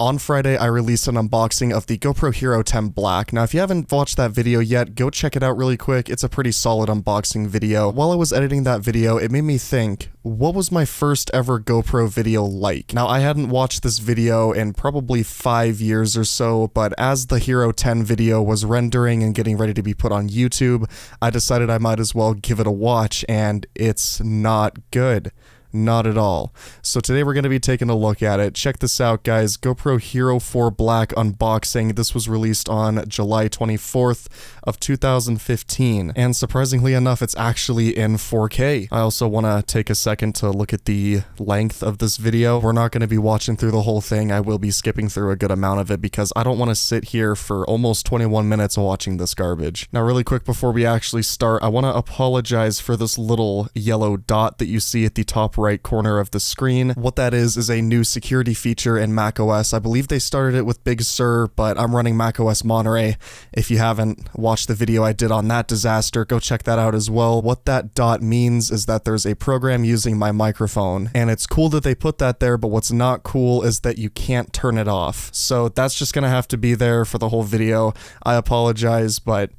On Friday, I released an unboxing of the GoPro HERO10 Black. Now, if you haven't watched that video yet, go check it out really quick. It's a pretty solid unboxing video. While I was editing that video, it made me think, what was my first ever GoPro video like? Now, I hadn't watched this video in probably 5 years or so, but as the HERO10 video was rendering and getting ready to be put on YouTube, I decided I might as well give it a watch, and it's not good. Not at all. So today we're going to be taking a look at it. Check this out, guys. GoPro Hero4 Black unboxing. This was released on July 24th of 2015. And surprisingly enough, it's actually in 4K. I also want to take a second to look at the length of this video. We're not going to be watching through the whole thing. I will be skipping through a good amount of it because I don't want to sit here for almost 21 minutes watching this garbage. Now, really quick before we actually start, I want to apologize for this little yellow dot that you see at the top right corner of the screen. What that is a new security feature in macOS. I believe they started it with Big Sur, but I'm running macOS Monterey. If you haven't watched the video I did on that disaster, go check that out as well. What that dot means is that there's a program using my microphone, and it's cool that they put that there, but what's not cool is that you can't turn it off. So that's just gonna have to be there for the whole video. I apologize, but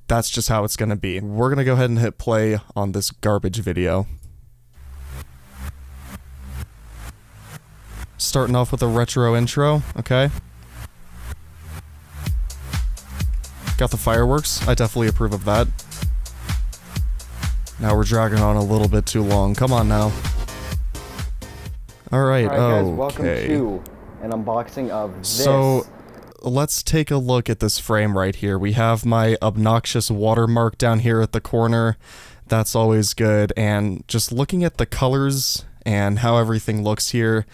that's just how it's gonna be. We're gonna go ahead and hit play on this garbage video. Starting off with a retro intro, okay. Got the fireworks, I definitely approve of that. Now we're dragging on a little bit too long, come on now. Alright, guys, welcome to an unboxing of this. So, let's take a look at this frame right here. We have my obnoxious watermark down here at the corner. That's always good, and just looking at the colors and how everything looks here,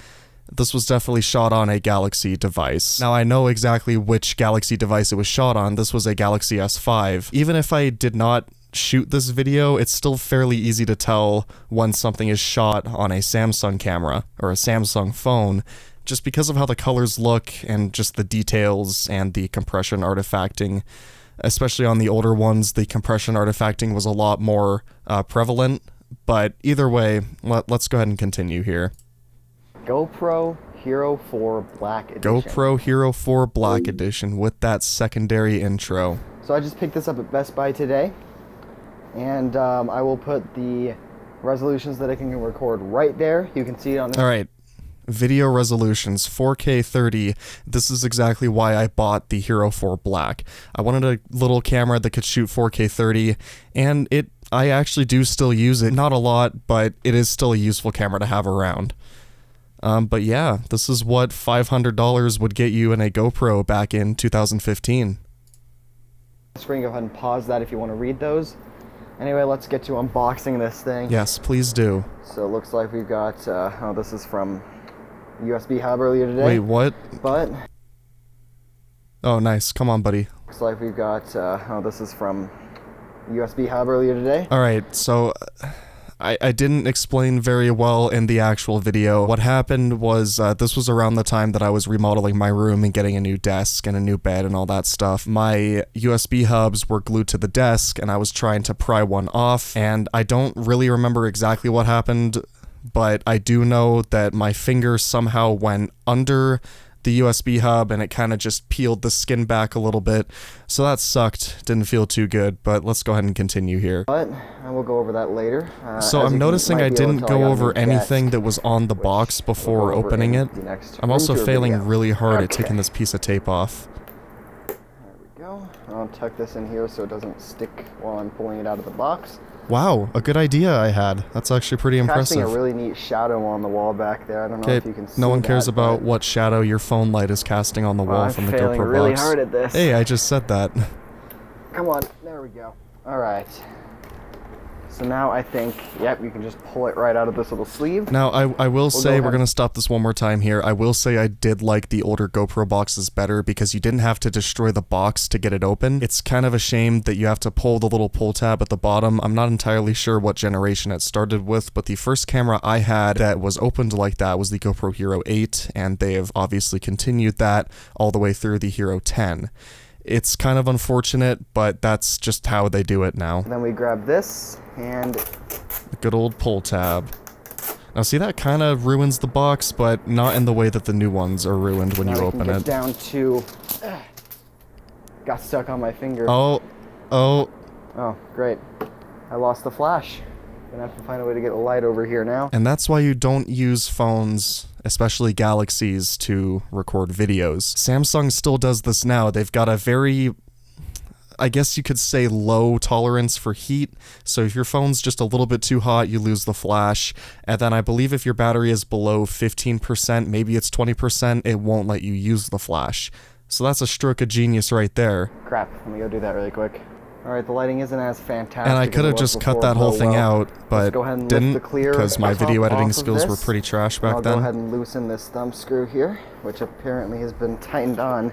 this was definitely shot on a Galaxy device. Now, I know exactly which Galaxy device it was shot on. This was a Galaxy S5. Even if I did not shoot this video, it's still fairly easy to tell when something is shot on a Samsung camera or a Samsung phone, just because of how the colors look and just the details and the compression artifacting. Especially on the older ones, the compression artifacting was a lot more prevalent. But either way, let's go ahead and continue here. GoPro Hero4 Black Edition. GoPro Hero4 Black Edition with that secondary intro. So I just picked this up at Best Buy today, and I will put the resolutions that I can record right there. You can see it on the... Alright, video resolutions, 4K 30. This is exactly why I bought the Hero4 Black. I wanted a little camera that could shoot 4K 30, and I actually do still use it. Not a lot, but it is still a useful camera to have around. But yeah, this is what $500 would get you in a GoPro back in 2015. Screen, go ahead and pause that if you want to read those. Anyway, let's get to unboxing this thing. Yes, please do. So it looks like we've got, oh, this is from USB hub earlier today. Wait, what? But... oh, nice. Come on, buddy. Looks like we've got, oh, this is from USB hub earlier today. Alright, so... I didn't explain very well in the actual video. What happened was, this was around the time that I was remodeling my room and getting a new desk and a new bed and all that stuff. My USB hubs were glued to the desk and I was trying to pry one off, and I don't really remember exactly what happened, but I do know that my finger somehow went under the USB hub and it kind of just peeled the skin back a little bit. So that sucked, didn't feel too good, but let's go ahead and continue here. But I will go over that later. So I'm noticing I didn't go over anything that was on the box before opening it. I'm also failing really hard at taking this piece of tape off. There we go. I'll tuck this in here so it doesn't stick while I'm pulling it out of the box. Wow, a good idea I had. That's actually pretty impressive. Casting a really neat shadow on the wall back there. I don't know if you can see no one cares that, about what shadow your phone light is casting on the wall from the GoPro box. I'm failing really hard at this. Hey, I just said that. Come on, there we go. All right. So now I think, yep, you can just pull it right out of this little sleeve. Now, I will say, we're going to stop this one more time here. I will say I did like the older GoPro boxes better because you didn't have to destroy the box to get it open. It's kind of a shame that you have to pull the little pull tab at the bottom. I'm not entirely sure what generation it started with, but the first camera I had that was opened like that was the GoPro Hero 8, and they have obviously continued that all the way through the Hero 10. It's kind of unfortunate, but that's just how they do it now. And then we grab this, and... the good old pull tab. Now see, that kind of ruins the box, but not in the way that the new ones are ruined when you open it. Down to... got stuck on my finger. Oh. Oh, great. I lost the flash. Gonna have to find a way to get a light over here now. And that's why you don't use phones, especially Galaxies, to record videos. Samsung still does this now. They've got a very, I guess you could say, low tolerance for heat. So if your phone's just a little bit too hot, you lose the flash. And then I believe if your battery is below 15%, maybe it's 20%, it won't let you use the flash. So that's a stroke of genius right there. Crap, let me go do that really quick. Alright, the lighting isn't as fantastic. And I could have just cut that whole thing out, but didn't, because my video editing skills were pretty trash back then. I'll go ahead and loosen this thumb screw here, which apparently has been tightened on.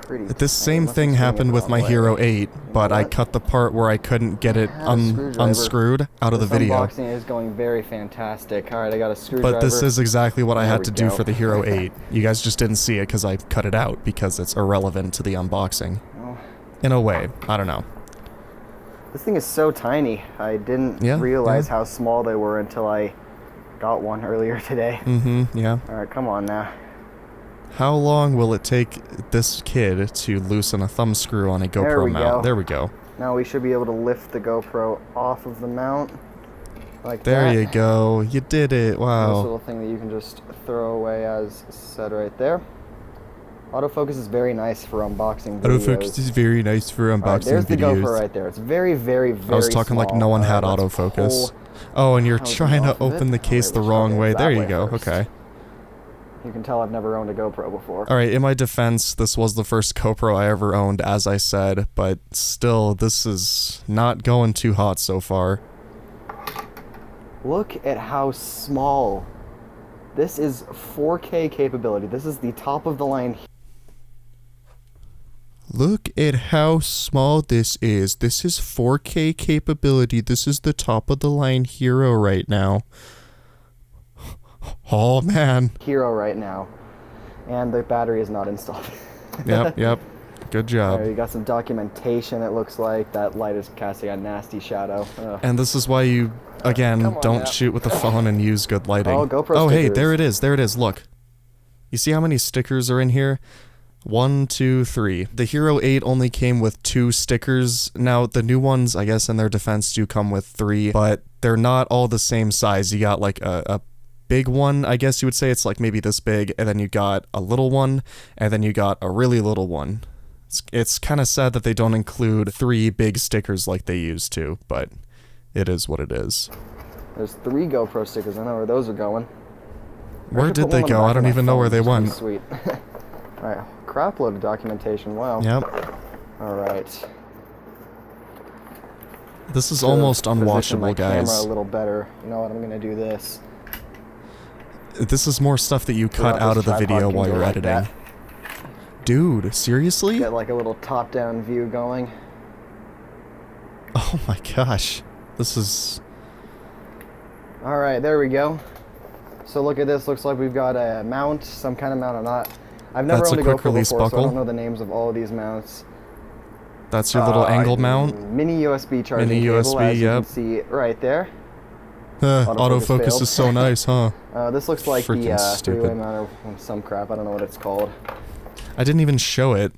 This same thing happened with my Hero 8, but I cut the part where I couldn't get it unscrewed out of the video. This unboxing is going very fantastic. Alright, I got a screwdriver. But this is exactly what I had to do for the Hero 8. You guys just didn't see it because I cut it out, because it's irrelevant to the unboxing. In a way, I don't know. This thing is so tiny. I didn't realize how small they were until I got one earlier today. Yeah. Alright, come on now. How long will it take this kid to loosen a thumb screw on a GoPro mount? There we go. Now we should be able to lift the GoPro off of the mount. Like that. There you go. You did it. Wow. This little thing that you can just throw away as said right there. Autofocus is very nice for unboxing videos. Autofocus is very nice for unboxing there's the videos. GoPro right there. It's very, very, very I was talking small. like no one had autofocus. Oh, and you're trying to open the case the wrong way. There you go. Okay. You can tell I've never owned a GoPro before. Alright, in my defense, this was the first GoPro I ever owned, as I said, but still, this is not going too hot so far. Look at how small. This is 4K capability. This is the top of the line. Look at how small this is. This is 4K capability. This is the top of the line Hero right now. Oh man. Hero right now. And the battery is not installed. Yep. Good job. There, you got some documentation, it looks like. That light is casting a nasty shadow. Ugh. And this is why you, again, don't shoot with the phone and use good lighting. Oh, GoPro stickers. Hey, there it is, look. You see how many stickers are in here? 1, 2, 3. The Hero 8 only came with 2 stickers. Now, the new ones, I guess in their defense, do come with 3, but they're not all the same size. You got like a big one, I guess you would say. It's like maybe this big, and then you got a little one, and then you got a really little one. It's kind of sad that they don't include 3 big stickers like they used to, but it is what it is. There's 3 GoPro stickers. I know where those are going. Where did they go? I don't even know where they went. Sweet. Alright, crap load of documentation. Wow. Yep. Alright. This is almost unwatchable, my guys. Camera a little better. You know what? I'm gonna do this. This is more stuff that you cut out of the video while you're editing. Dude, seriously? Get like a little top-down view going. Oh my gosh. This is... Alright, there we go. So look at this. Looks like we've got a mount, some kind of mount. I've never owned a GoPro before, so I don't know the names of all of these mounts. That's your little angle mount? Mini USB charging mini cable, USB, as you can see right there. Autofocus is so nice, huh? This looks like Freaking the stupid. 3-way mount or some crap. I don't know what it's called. I didn't even show it.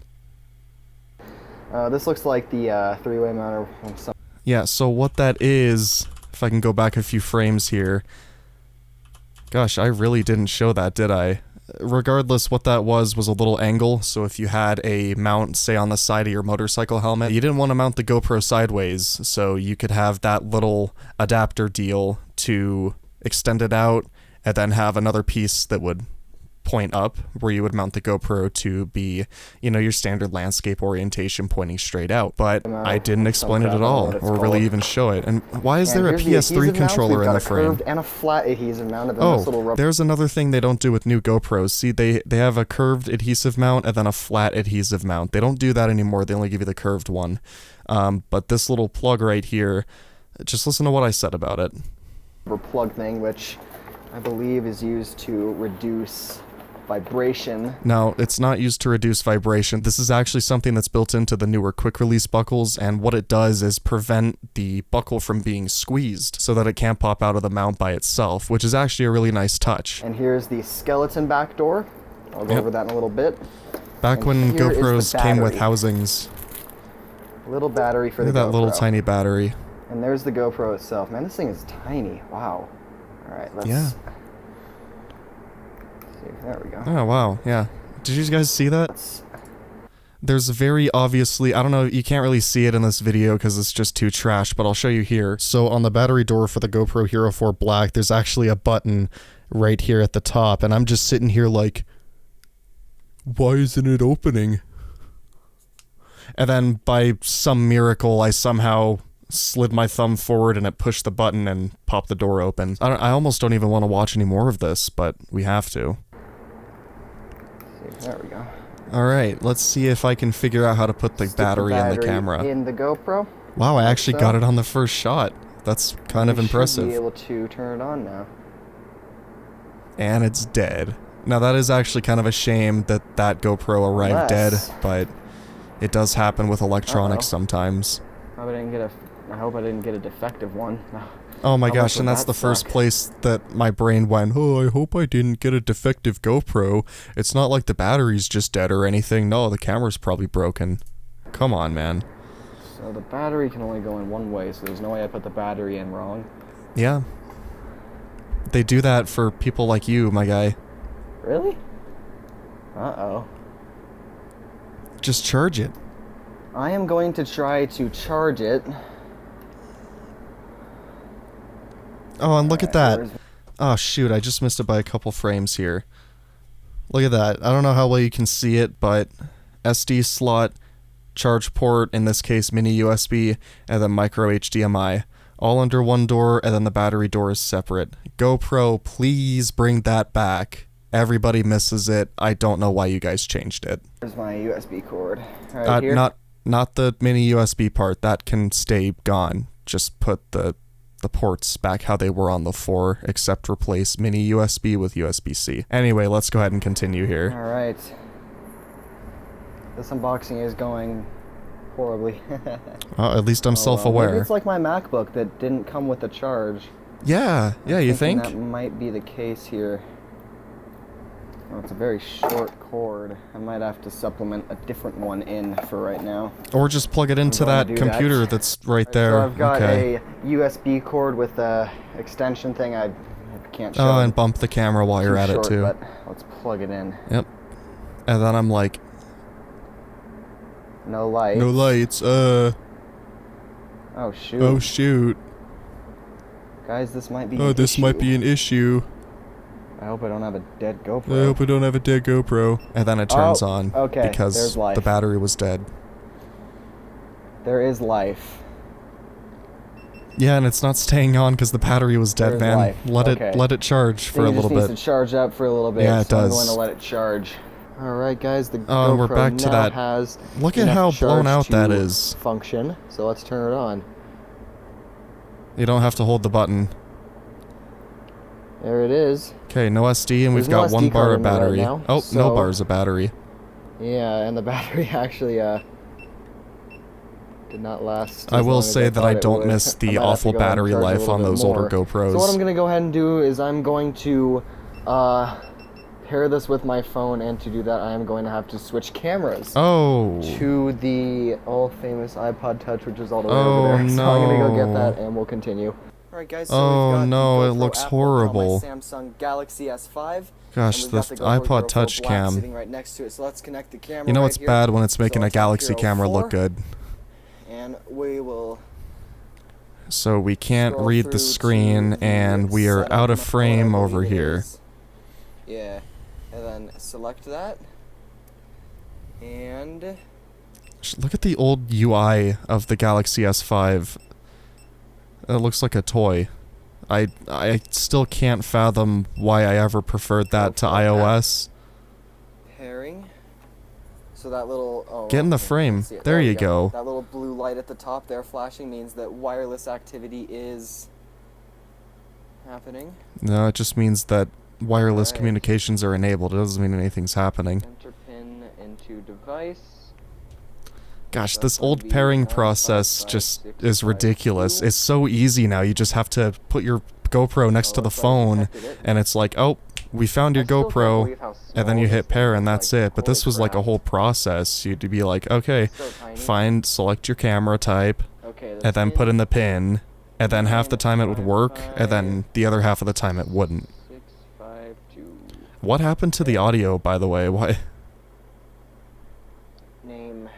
This looks like the 3-way mount or some... Yeah, so what that is, if I can go back a few frames here. Gosh, I really didn't show that, did I? Regardless, what that was a little angle, so if you had a mount, say, on the side of your motorcycle helmet, you didn't want to mount the GoPro sideways, so you could have that little adapter deal to extend it out, and then have another piece that would point up, where you would mount the GoPro to be, you know, your standard landscape orientation pointing straight out. But I didn't explain it at all, or really even show it. And why is there a PS3 controller in the frame? And a flat adhesive mount, and then this little rubber. There's another thing they don't do with new GoPros. See, they have a curved adhesive mount and then a flat adhesive mount. They don't do that anymore. They only give you the curved one. But this little plug right here, just listen to what I said about it. Plug thing, which I believe is used to reduce vibration. No, it's not used to reduce vibration. This is actually something that's built into the newer quick release buckles, and what it does is prevent the buckle from being squeezed so that it can't pop out of the mount by itself, which is actually a really nice touch. And here's the skeleton back door. I'll go over that in a little bit. Back when GoPros came with housings. Little battery for the GoPro. That little tiny battery. And there's the GoPro itself. Man, this thing is tiny. Wow. All right, let's... Yeah. There we go. Oh, wow, yeah. Did you guys see that? There's very obviously, I don't know, you can't really see it in this video because it's just too trash, but I'll show you here. So on the battery door for the GoPro Hero 4 Black, there's actually a button right here at the top, and I'm just sitting here like, why isn't it opening? And then by some miracle, I somehow slid my thumb forward and it pushed the button and popped the door open. I almost don't even want to watch any more of this, but we have to. There we go. Alright, let's see if I can figure out how to put the battery in the camera. In the GoPro. Wow, I actually got it on the first shot. That's kind of impressive. You should be able to turn it on now. And it's dead. Now that is actually kind of a shame that that GoPro arrived dead, but it does happen with electronics sometimes. I hope I didn't get a defective one. Oh my gosh, and that's the first place that my brain went, oh, I hope I didn't get a defective GoPro. It's not like the battery's just dead or anything. No, the camera's probably broken. Come on, man. So the battery can only go in one way, so there's no way I put the battery in wrong. Yeah. They do that for people like you, my guy. Really? Uh-oh. Just charge it. I am going to try to charge it. Oh, and look at that. Oh, shoot, I just missed it by a couple frames here. Look at that. I don't know how well you can see it, but SD slot, charge port, in this case mini USB, and then micro HDMI. All under one door, and then the battery door is separate. GoPro, please bring that back. Everybody misses it. I don't know why you guys changed it. There's my USB cord. Right here. Not the mini USB part. That can stay gone. Just put the ports back how they were on the 4, except replace mini USB with USB-C. Anyway, let's go ahead and continue here. Alright. This unboxing is going horribly. At least I'm self-aware. Maybe it's like my MacBook that didn't come with a charge. Yeah, you think? That might be the case here. Oh, it's a very short cord. I might have to supplement a different one in for right now. Or just plug it into that computer that's right there. So I've got a USB cord with a extension thing. I can't show. Oh, and bump the camera while you're at it too. But let's plug it in. Yep. And then I'm like, no lights. No lights. Oh shoot. Oh shoot. Guys, this might be. Oh, this might be an issue. I hope I don't have a dead GoPro. I hope I don't have a dead GoPro. And then it turns on because the battery was dead. There is life. Yeah, and it's not staying on because the battery was dead, man. Let it charge for a little bit. It needs to charge up for a little bit. Yeah, it does. I'm going to let it charge. All right, guys. The GoPro we're back to that. Has look at how blown out that is. Function. So let's turn it on. You don't have to hold the button. There it is. Okay, no SD, and we've got 1 bar of battery. Right now, no bars of battery. Yeah, and the battery actually did not last. I will say that I don't miss the awful battery life on those older GoPros. So what I'm going to go ahead and do is I'm going to pair this with my phone, and to do that I am going to have to switch cameras. Oh. To the all-famous iPod Touch, which is all the way over there. So I'm going to go get that, and we'll continue. Alright guys, so we've got no, the it looks horrible. My Samsung Galaxy S5. Gosh, the iPod Touch cam. Sitting right next to it. So let's connect the camera. You know it's bad when it's making a Galaxy camera look good. And we will. So we can't read the screen, and we are out of frame over here. Yeah, and then select that. And look at the old UI of the Galaxy S5. It looks like a toy. I still can't fathom why I ever preferred that to iOS. Pairing. So that little... Get in the frame. There you go. That little blue light at the top there flashing means that wireless activity is happening. No, it just means that wireless communications are enabled. It doesn't mean anything's happening. Enter pin into device. Gosh, this old pairing process just is ridiculous. It's so easy now. You just have to put your GoPro next to the phone, and it's like, oh, we found your GoPro, and then you hit pair, and that's it. But this was like a whole process. You'd be like, okay, select your camera type, and then put in the pin, and then half the time it would work, and then the other half of the time it wouldn't. What happened to the audio, by the way? Why? Name.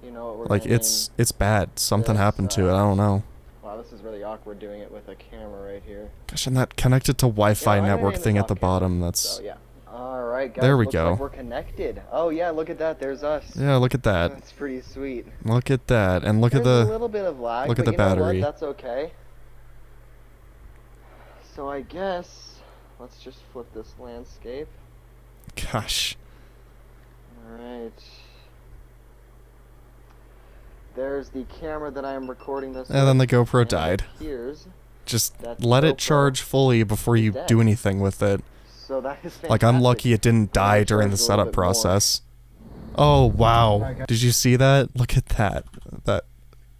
You know what we're like, it's bad. Something happened to it. I don't know. Wow, this is really awkward doing it with a camera right here. Gosh, and that connected to Wi-Fi network thing at the bottom, that's... So, yeah. Alright, guys, there we looks go. like we're connected. Oh, yeah, look at that. There's us. Yeah, look at that. That's pretty sweet. Look at that. And look at the... a little bit of lag, look at the you know battery. what? That's okay. So I guess... let's just flip this landscape. Gosh. Alright. There's the camera that I am recording this And then the GoPro died. Just let it charge fully before you do anything with it. So that is fantastic. Like, I'm lucky it didn't die during the setup process. Oh, wow. Did you see that? Look at that.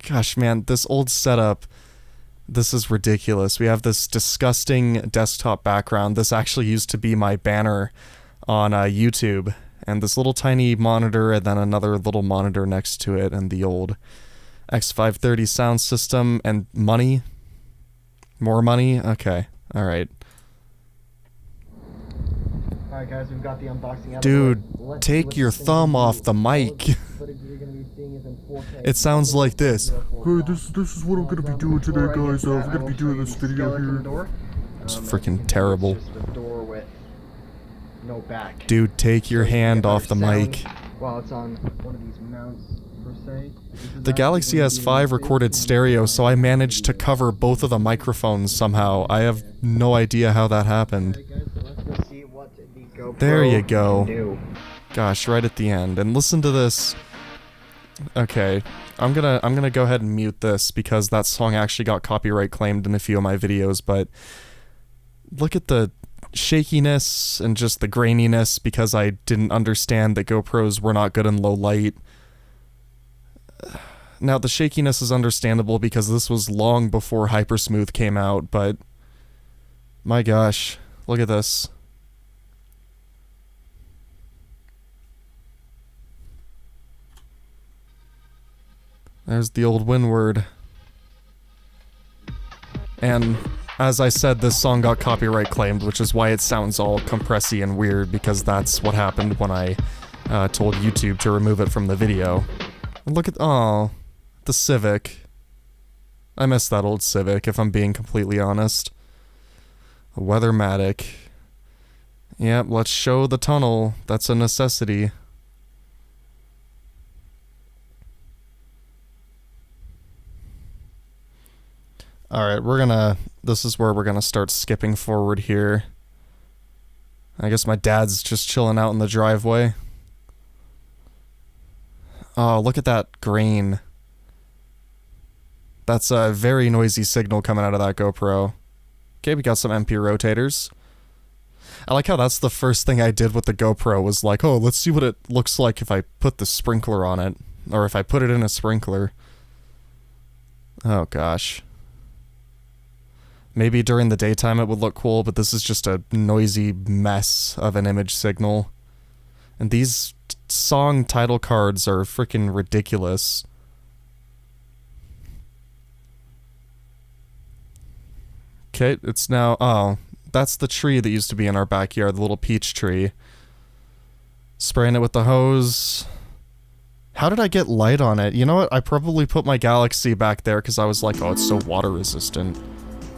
Gosh, man, this old setup, this is ridiculous. We have this disgusting desktop background. This actually used to be my banner on YouTube. And this little tiny monitor, and then another little monitor next to it, and the old X530 sound system, and money. More money? Okay. Alright. Alright guys, we've got the unboxing out. Dude, take your thumb off the mic. It sounds like this. Hey, this is what I'm gonna be doing today, guys. I'm gonna be doing this video here. It's freaking terrible. No back. Dude, take your hand off the mic. While it's on one of these mounts, per se. The Galaxy S5 recorded stereo, so I managed to cover both of the microphones somehow. I have no idea how that happened. There you go. Gosh, right at the end. And listen to this. Okay, I'm gonna go ahead and mute this because that song actually got copyright claimed in a few of my videos, but look at the shakiness and just the graininess because I didn't understand that GoPros were not good in low light. Now, the shakiness is understandable because this was long before Hypersmooth came out, but my gosh, look at this. There's the old Windward. And as I said, this song got copyright claimed, which is why it sounds all compressy and weird, because that's what happened when I told YouTube to remove it from the video. And look at, oh, the Civic. I miss that old Civic, if I'm being completely honest. A Weathermatic. Yep, let's show the tunnel. That's a necessity. Alright, this is where we're gonna start skipping forward here. I guess my dad's just chilling out in the driveway. Oh, look at that grain. That's a very noisy signal coming out of that GoPro. Okay, we got some MP rotators. I like how that's the first thing I did with the GoPro was like, oh, let's see what it looks like if I put the sprinkler on it. Or if I put it in a sprinkler. Oh gosh. Maybe during the daytime it would look cool, but this is just a noisy mess of an image signal. And these song title cards are freaking ridiculous. Okay, it's now... oh, that's the tree that used to be in our backyard, the little peach tree. Spraying it with the hose. How did I get light on it? You know what? I probably put my Galaxy back there because I was like, oh, it's so water resistant.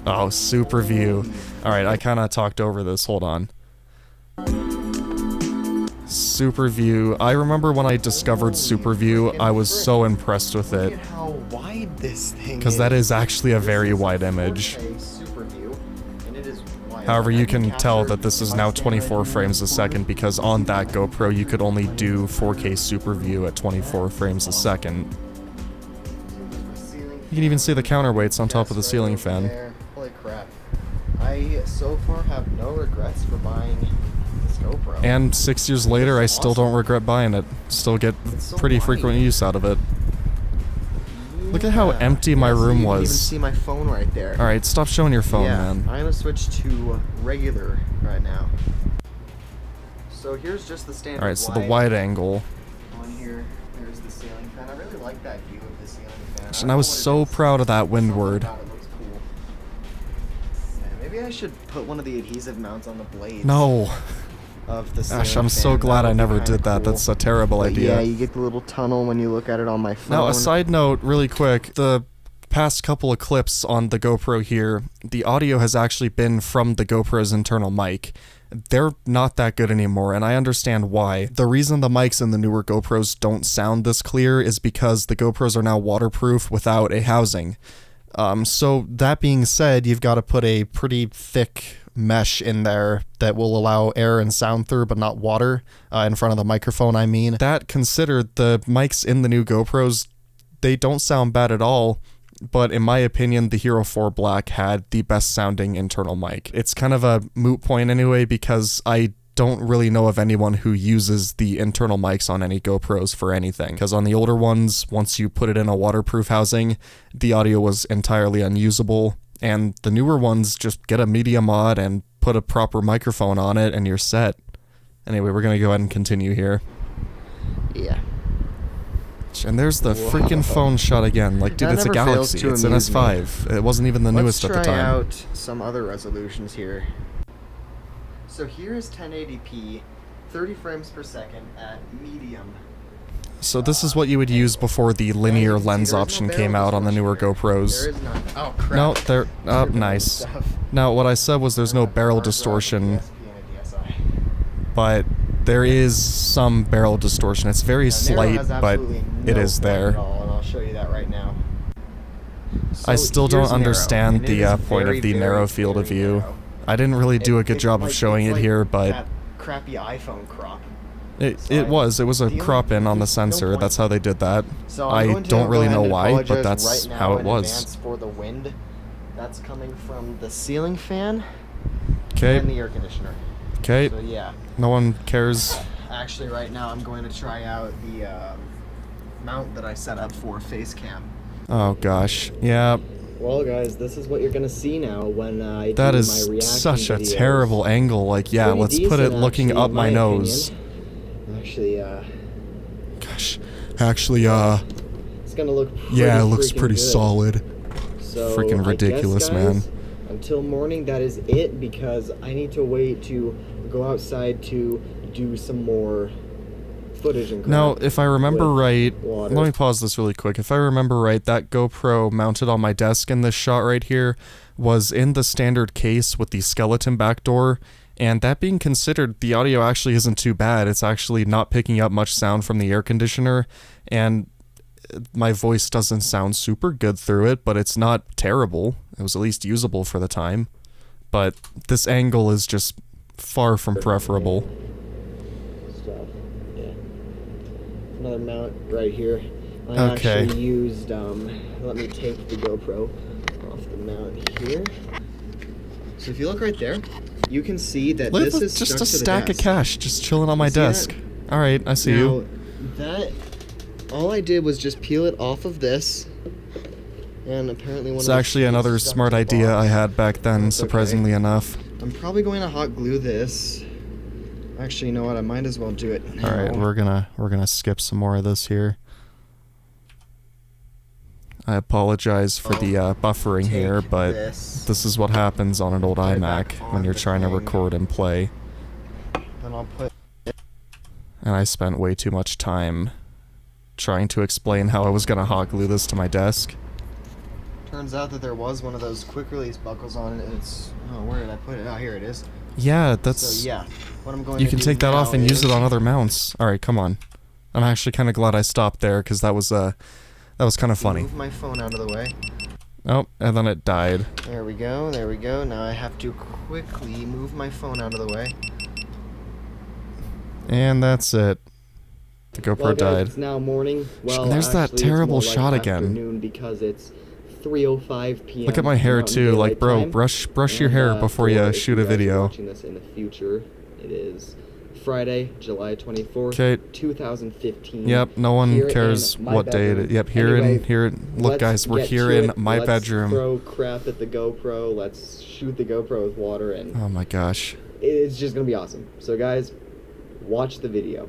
Oh, super view. Alright, I kind of talked over this. Hold on. Super view. I remember when I discovered Super View, I was so impressed with it. How wide this thing is. Because that is actually a very wide image. However, you can tell that this is now 24 frames a second because on that GoPro you could only do 4K Super View at 24 frames a second. You can even see the counterweights on top of the ceiling fan. Holy crap. I so far have no regrets for buying this GoPro. And 6 years later, I still don't regret buying it. Still get pretty frequent use out of it. Look at how empty my room was. You can even see my phone right there. Alright, stop showing your phone, man. I'm gonna switch to regular right now. So here's just the standard. Alright, so the wide angle. On here, there's the ceiling fan. I really like that view of the ceiling fan. And I was so proud of that windward. It looks cool. Yeah, maybe I should put one of the adhesive mounts on the blades. No. Of the Gosh, I'm so glad I never did that. That's a terrible idea. Yeah, you get the little tunnel when you look at it on my phone. Now, a side note, really quick. The past couple of clips on the GoPro here, the audio has actually been from the GoPro's internal mic. They're not that good anymore, and I understand why. The reason the mics in the newer GoPros don't sound this clear is because the GoPros are now waterproof without a housing. So that being said, you've got to put a pretty thick mesh in there that will allow air and sound through, but not water, in front of the microphone, I mean. That considered, the mics in the new GoPros, they don't sound bad at all, but in my opinion, the Hero 4 Black had the best sounding internal mic. It's kind of a moot point anyway, because I don't really know of anyone who uses the internal mics on any GoPros for anything, because on the older ones, once you put it in a waterproof housing, the audio was entirely unusable, and the newer ones, just get a media mod and put a proper microphone on it and you're set. Anyway, we're gonna go ahead and continue here. Yeah. And there's the freaking phone shot again. Like, dude, it's a Galaxy. It's an S5. It wasn't even the newest at the time. Let's try out some other resolutions here. So here is 1080p, 30 frames per second at medium. So this is what you would use before the linear lens option came out on the newer GoPros. There is none. Oh, crap. No, there. Oh, nice. Now, what I said was there's no barrel distortion, but there is some barrel distortion. It's very slight, but it is there. And I'll show you that right now. I still don't understand the point of the narrow field of view. I didn't really do a good job of showing it here, but that crappy iPhone crop. It was a crop in on the sensor. That's how they did that. I don't really know why, but that's how it was. For the wind that's coming from the ceiling fan Okay. and the air conditioner. Okay. So yeah. No one cares. Actually, right now I'm going to try out the mount that I set up for face cam. Oh gosh. Yeah. Well, guys, this is what you're gonna see now when I that do is my reaction such a videos. terrible angle. Like, yeah, let's put it looking up my nose. Actually, gosh, actually, it's gonna look yeah, it looks pretty good. Solid. So freaking ridiculous, I guess, guys, man. Until morning, that is it, because I need to wait to go outside to do some more footage and crap. Now, if I remember right, water. let me pause this really quick. If I remember right, that GoPro mounted on my desk in this shot right here was in the standard case with the skeleton backdoor. And that being considered, the audio actually isn't too bad. It's actually not picking up much sound from the air conditioner, and my voice doesn't sound super good through it, but it's not terrible. It was at least usable for the time. But this angle is just far from preferable. Stuff. Yeah. Another mount right here. I Okay. actually used, let me take the GoPro off the mount here. So if you look right there, you can see that this is just stuck a to the stack of desk. cash just chilling on my See that? desk. Alright, I see you. That, all I did was just peel it off of this, and apparently one It's of the actually sheets another stuck smart to the idea box. I had back then, That's surprisingly okay. enough. I'm probably going to hot glue this. Actually, you know what? I might as well do it now. Alright, we're gonna skip some more of this here. I apologize for the buffering here, but this is what happens on an old iMac when you're trying to record and play. Then I'll put. And I spent way too much time trying to explain how I was gonna hot glue this to my desk. Turns out that there was one of those quick release buckles on it. It's where did I put it? Oh, here it is. Yeah, that's. So yeah, what I'm going You to can do take that off now and use is- it on other mounts. All right, come on. I'm actually kind of glad I stopped there because that was kind of funny. Move my phone out of the way. Oh, and then it died. There we go. There we go. Now I have to quickly move my phone out of the way. And that's it. The GoPro Well, guys, died. it's now morning. Well, And there's that actually, terrible it's more shot like again. afternoon because it's 3:05 p.m. Look at my hair too, like bro, brush your hair before you shoot a video. Watching this in the future, it is Friday, July 24th, 2015. Yep, no one cares what day it is. Yep, here. Look, guys, we're here in my bedroom. Let's throw crap at the GoPro. Let's shoot the GoPro with water, and oh my gosh, it's just gonna be awesome. So, guys, watch the video.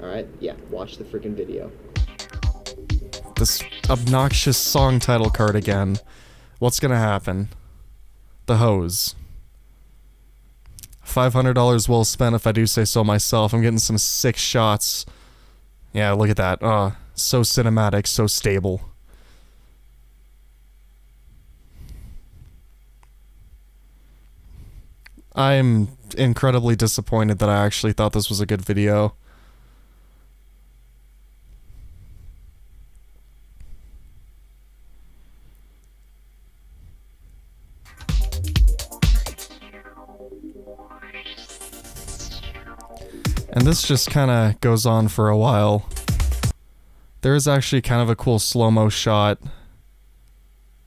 All right, yeah, watch the freaking video. This obnoxious song title card again. What's gonna happen? The hose. $500 well spent if I do say so myself. I'm getting some sick shots. Yeah, look at that. So cinematic, so stable. I'm incredibly disappointed that I actually thought this was a good video. And this just kind of goes on for a while. There is actually kind of a cool slow-mo shot.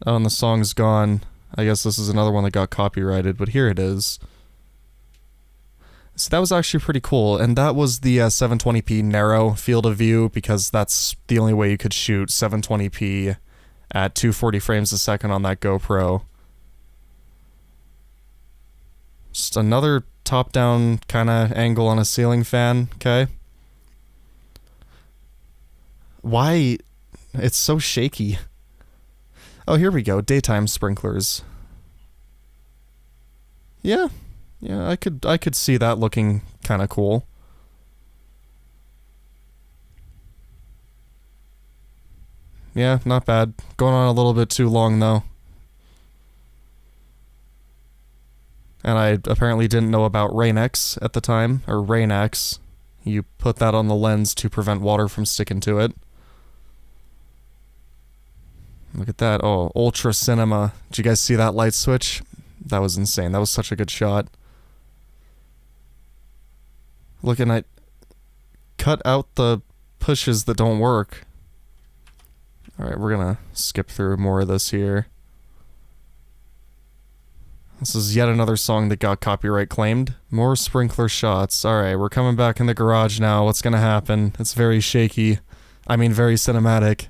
Oh, and the song's gone. I guess this is another one that got copyrighted, but here it is. So that was actually pretty cool, and that was the 720p narrow field of view, because that's the only way you could shoot 720p at 240 frames a second on that GoPro. Just another top-down kind of angle on a ceiling fan, okay? Why? It's so shaky. Oh, here we go. Daytime sprinklers. Yeah, I could see that looking kind of cool. Yeah, not bad. Going on a little bit too long though. And I apparently didn't know about Rain-X at the time, or Rain-X. You put that on the lens to prevent water from sticking to it. Look at that. Oh, ultra cinema. Did you guys see that light switch? That was insane. That was such a good shot. Look, and I cut out the pushes that don't work. Alright, we're gonna skip through more of this here. This is yet another song that got copyright claimed. More sprinkler shots. Alright, we're coming back in the garage now. What's gonna happen? It's very shaky. I mean, very cinematic.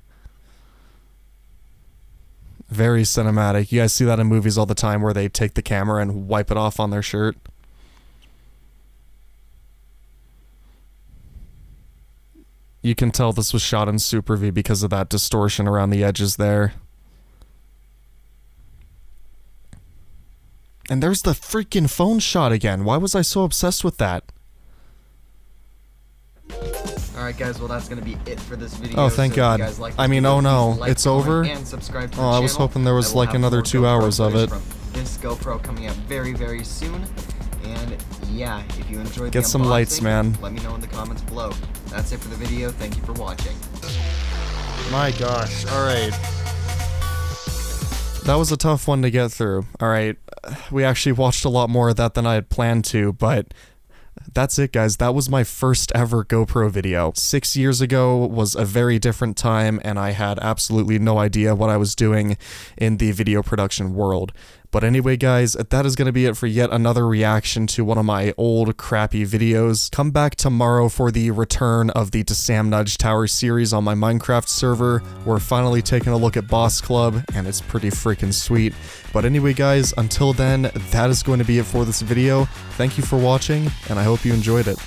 Very cinematic. You guys see that in movies all the time where they take the camera and wipe it off on their shirt. You can tell this was shot in Super V because of that distortion around the edges there. And there's the freaking phone shot again. Why was I so obsessed with that? Alright guys, well that's gonna be it for this video. Oh, thank God. I mean, oh no, it's over? Oh, I was hoping there was like another 2 hours of it. This GoPro coming out very, very soon. And yeah, if you enjoyed Get some lights, man. Let me know in the comments below. That's it for the video. Thank you for watching. My gosh, alright. That was a tough one to get through. Alright, we actually watched a lot more of that than I had planned to, but that's it, guys. That was my first ever GoPro video. 6 years ago was a very different time, and I had absolutely no idea what I was doing in the video production world. But anyway, guys, that is going to be it for yet another reaction to one of my old crappy videos. Come back tomorrow for the return of the DaSamNudge Tower series on my Minecraft server. We're finally taking a look at Boss Club, and it's pretty freaking sweet. But anyway, guys, until then, that is going to be it for this video. Thank you for watching, and I hope you enjoyed it.